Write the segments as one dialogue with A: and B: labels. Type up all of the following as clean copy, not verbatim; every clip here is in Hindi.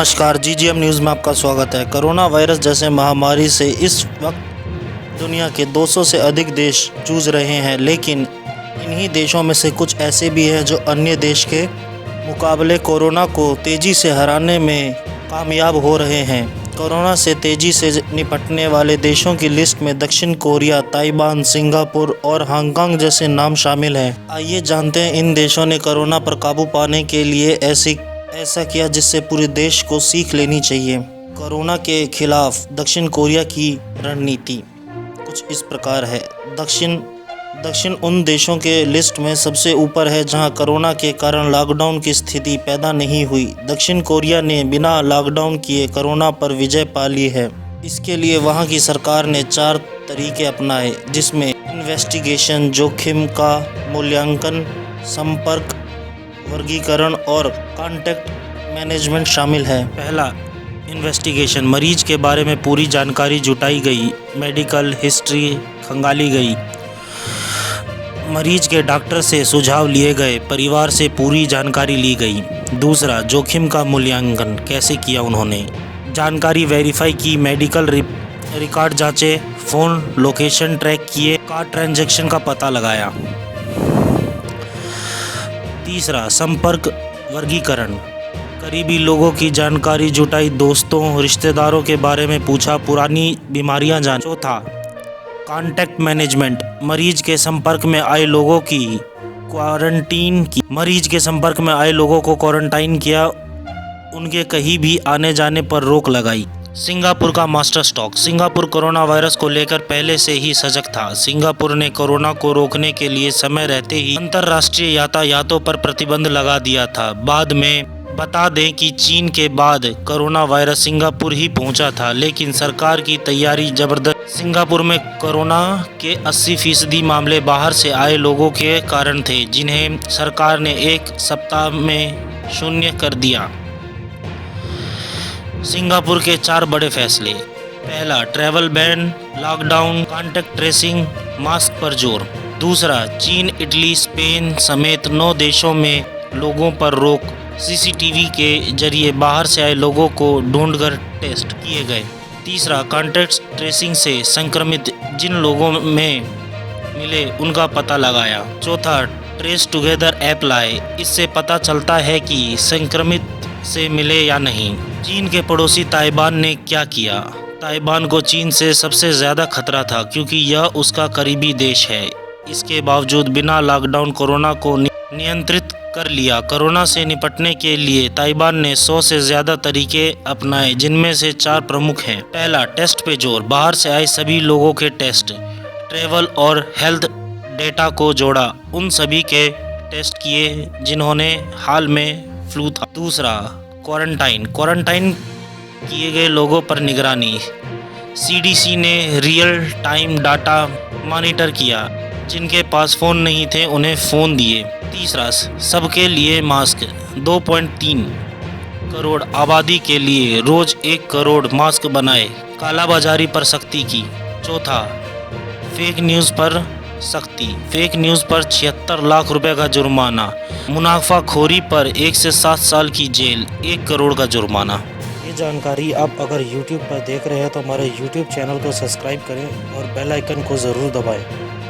A: नमस्कार, जीजीएम न्यूज़ में आपका स्वागत है। कोरोना वायरस जैसे महामारी से इस वक्त दुनिया के 200 से अधिक देश जूझ रहे हैं, लेकिन इन्हीं देशों में से कुछ ऐसे भी हैं जो अन्य देश के मुकाबले कोरोना को तेज़ी से हराने में कामयाब हो रहे हैं। कोरोना से तेज़ी से निपटने वाले देशों की लिस्ट में दक्षिण कोरिया, ताइवान, सिंगापुर और हांगकांग जैसे नाम शामिल हैं। आइए जानते हैं इन देशों ने कोरोना पर काबू पाने के लिए ऐसा किया जिससे पूरे देश को सीख लेनी चाहिए। कोरोना के खिलाफ दक्षिण कोरिया की रणनीति कुछ इस प्रकार है। दक्षिण उन देशों के लिस्ट में सबसे ऊपर है जहां कोरोना के कारण लॉकडाउन की स्थिति पैदा नहीं हुई। दक्षिण कोरिया ने बिना लॉकडाउन किए कोरोना पर विजय पा ली है। इसके लिए वहां की सरकार ने 4 तरीके अपनाए, जिसमें इन्वेस्टिगेशन, जोखिम का मूल्यांकन, संपर्क वर्गीकरण और कॉन्टैक्ट मैनेजमेंट शामिल है। पहला, इन्वेस्टिगेशन। मरीज के बारे में पूरी जानकारी जुटाई गई, मेडिकल हिस्ट्री खंगाली गई, मरीज के डॉक्टर से सुझाव लिए गए, परिवार से पूरी जानकारी ली गई। दूसरा, जोखिम का मूल्यांकन कैसे किया उन्होंने, जानकारी वेरीफाई की, मेडिकल रिकॉर्ड जांचे, फ़ोन लोकेशन ट्रैक किए, कार्ड ट्रांजैक्शन का पता लगाया। तीसरा, संपर्क वर्गीकरण। करीबी लोगों की जानकारी जुटाई, दोस्तों रिश्तेदारों के बारे में पूछा, पुरानी बीमारियां जानी। चौथा, कॉन्टैक्ट मैनेजमेंट। मरीज के संपर्क में आए लोगों को क्वारंटाइन किया, उनके कहीं भी आने जाने पर रोक लगाई। सिंगापुर का master stroke. Singapore corona virus को लेकर पहले से ही सजग था। सिंगापुर ने कोरोना को रोकने के लिए समय रहते ही अंतर्राष्ट्रीय यातायातों पर प्रतिबंध लगा दिया था। बाद में बता दें कि चीन के बाद कोरोना वायरस सिंगापुर ही पहुंचा था, लेकिन सरकार की तैयारी जबरदस्त। सिंगापुर में कोरोना के 80% मामले बाहर से आए लोगों के कारण थे, जिन्हें सरकार ने 1 सप्ताह में शून्य कर दिया। सिंगापुर के 4 बड़े फैसले। पहला, travel ban, lockdown, contact tracing, mask पर जोर। दूसरा, चीन, इटली, स्पेन समेत 9 देशों में लोगों पर रोक, सीसीटीवी के जरिए बाहर से आए लोगों को ढूंढकर टेस्ट किए गए। तीसरा, कॉन्टैक्ट ट्रेसिंग से संक्रमित जिन लोगों में मिले उनका पता लगाया। चौथा, ट्रेस टुगेदर ऐप लाए, इससे पता चलता है कि संक्रमित से मिले या नहीं। चीन के पड़ोसी ताइवान ने क्या किया। ताइवान को चीन से सबसे ज़्यादा खतरा था, क्योंकि यह उसका करीबी देश है। इसके बावजूद बिना लॉकडाउन कोरोना को नियंत्रित कर लिया। कोरोना से निपटने के लिए ताइवान ने 100 से ज़्यादा तरीके अपनाए, जिनमें से 4 प्रमुख हैं। पहला, टेस्ट पे जोर। बाहर से आए सभी लोगों के टेस्ट, ट्रैवल और हेल्थ डेटा को जोड़ा, उन सभी के टेस्ट किए जिन्होंने हाल में फ्लू था। दूसरा, क्वारंटाइन किए गए लोगों पर निगरानी। सीडीसी ने रियल टाइम डाटा मॉनिटर किया, जिनके पास फ़ोन नहीं थे उन्हें फ़ोन दिए। तीसरा, सबके लिए मास्क। 2.3 करोड़ आबादी के लिए रोज़ 1 करोड़ मास्क बनाए, कालाबाजारी पर सख्ती की। चौथा, फेक न्यूज़ पर सख्ती। फेक न्यूज़ पर 76 लाख रुपए का जुर्माना, मुनाफाखोरी पर 1 से 7 साल की जेल, 1 करोड़ का जुर्माना। ये जानकारी आप अगर YouTube पर देख रहे हैं तो हमारे YouTube चैनल को सब्सक्राइब करें और बेल आइकन को ज़रूर दबाएं,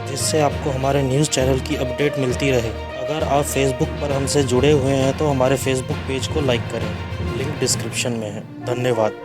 A: जिससे आपको हमारे न्यूज़ चैनल की अपडेट मिलती रहे। अगर आप Facebook पर हमसे जुड़े हुए हैं तो हमारे Facebook पेज को लाइक करें, लिंक डिस्क्रिप्शन में है। धन्यवाद।